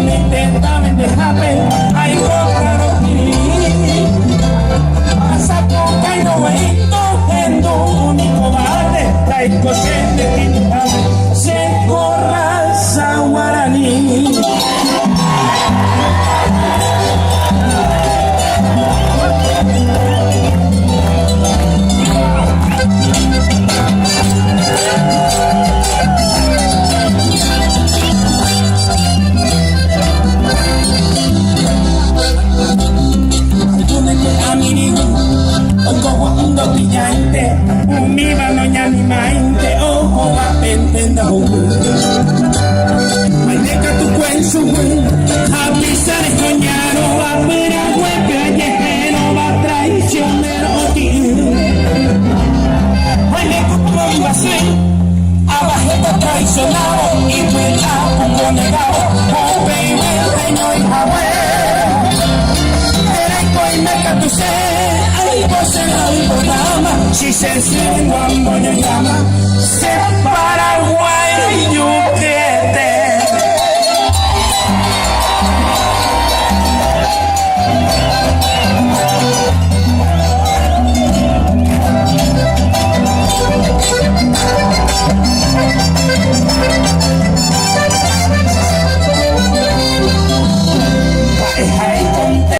Intentamente happy, I go karoti. Pasa poca y no esto en único bate, la escocés de tinta, se corra sa guaraní. Umiba no nyami mainte ojo apentenda huku Maideka tu kwensu Avisa de coñaro Apera huepe ayejero Va traicionero oti Maideka como basé Abajeta traicionado Y fuera poco negado Oh baby, reino y jabé Erenco y meca tu ser si se siente cuando le llama, se Paraguay y